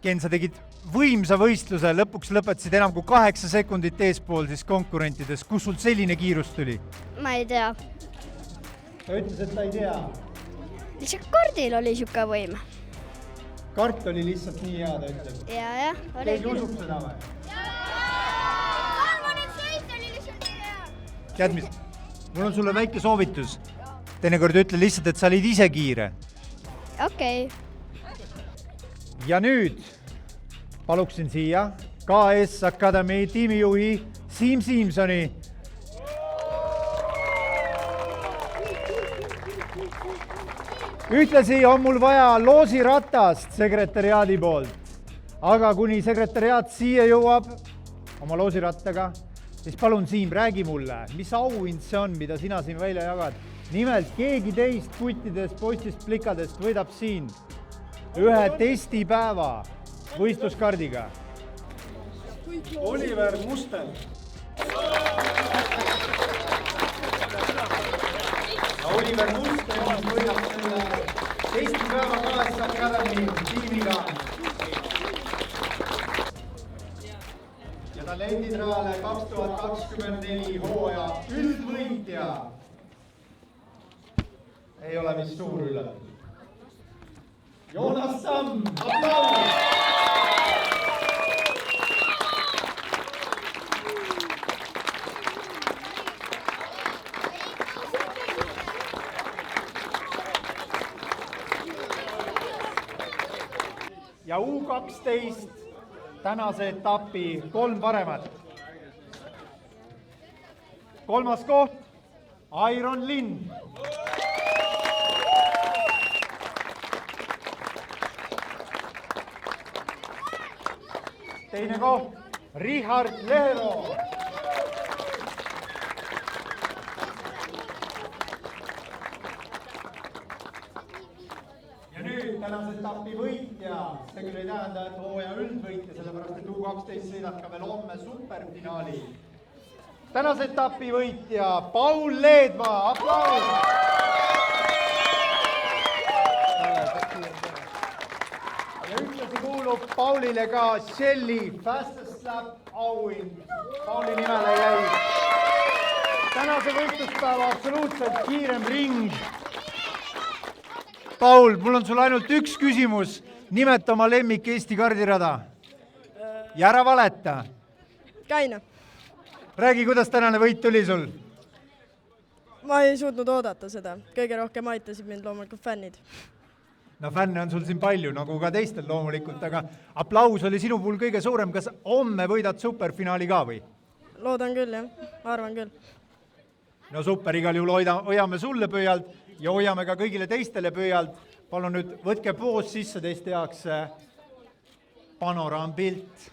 Ken, sa tegid võimsa võistluse, lõpuks lõpetasid enam kui 8 sekundit eespool siis konkurentides. Kus sul selline kiirus tuli? Ma ei tea. Ta ütles, et ta ei tea. Lihtsalt kardil oli siuke võim. Kart oli lihtsalt nii hea, ta ütleb. Ja, oli Keegi usub seda või? Arvan, et sõit oli lihtsalt nii hea. Tead mis? Mul on sulle väike soovitus. Teinekord ütle lihtsalt, et sa olid ise kiire. Okei. Ja nüüd paluksin siia KS Academy tiimijuhi Siim Siimsoni. Ühtlasi on mul vaja loosiratast sekretäriaadi poolt. Aga kuni sekretäriaat siia jõuab oma loosirattaga, siis palun Siim, räägi mulle, mis auhind see on, mida sina siin välja jagad? Nimelt keegi teist kuttidest, poistist, plikadest võidab siin ühe testipäeva võistluskardiga. Oliver Mustel. Oliver Mustel võidab selle testipäeva KS Academy tiimiga. Ja talenditraale 2024 hooaja üldvõitja. Ei ole vist suur üllatus. Joonas Samm, aplaus! Ja U12 tänase etapi 3 paremat. 3. koht, Iron Linn. Teine koht, Richard Lehero. Ja nüüd tänase etapi võitja. See küll ei tähenda, et hooaja üldvõitja, sellepärast et U12 sõidab ka veel homme superfinaali. Tänase etapi võitja Paul Leedmaa, aplaus! Ja ühtlasi kuulub Paulile ka Shelly Fastest Lap auhind. Pauli nimele jäi tänase võistluspäeva absoluutselt kiirem ring. Paul, mul on sul ainult üks küsimus. Nimeta oma lemmik Eesti kardirada. Ja ära valeta. Käina. Räägi, kuidas tänane võit tuli sul? Ma ei suutnud oodata seda. Kõige rohkem aitasid mind loomulikult fännid. No fänne on sul siin palju, nagu ka teistel loomulikult, aga aplaus oli sinu puhul kõige suurem. Kas homme võidad superfinaali ka või? Loodan küll, jah. Arvan küll. No super, igal juhul hoiame sulle pöialt ja hoiame ka kõigile teistele pöialt. Palun nüüd võtke poos sisse teiste jaoks panoraampilt.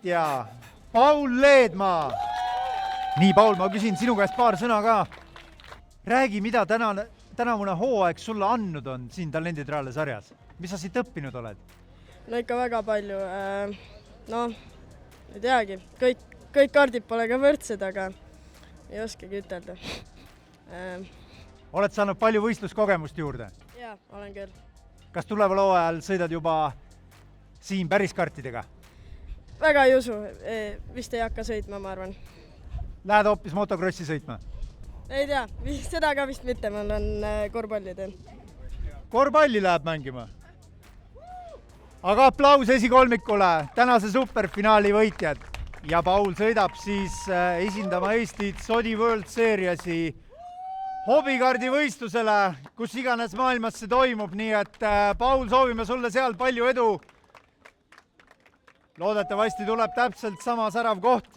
võitja Paul Leedmaa. nii, Paul, ma küsin sinu käest paar sõna ka. räägi, mida tänavune hooaeg sulle andnud on siin Talenditraale sarjas. mis sa siit õppinud oled? no ikka väga palju. No, ei teagi, kõik kaardid pole ka võrdsed, aga ei oskagi ütelda. oled saanud palju võistluskogemust juurde? Jaa, olen küll. kas tuleval hooajal sõidad juba siin päris kartidega? Väga ei usu, vist ei hakka sõitma, ma arvan. Lähed hoopis motokrossi sõitma? Ei tea, seda ka vist mitte, mul on korvpalli teen. Korvpalli läheb mängima? aga aplaus esikolmikule, tänase superfinaali võitjad. ja Paul sõidab siis esindama Eestit Sodi World Seriesi hobikaardi võistlusele, kus iganes maailmas see toimub, nii et Paul, soovime sulle seal palju edu. loodetavasti tuleb täpselt sama särav koht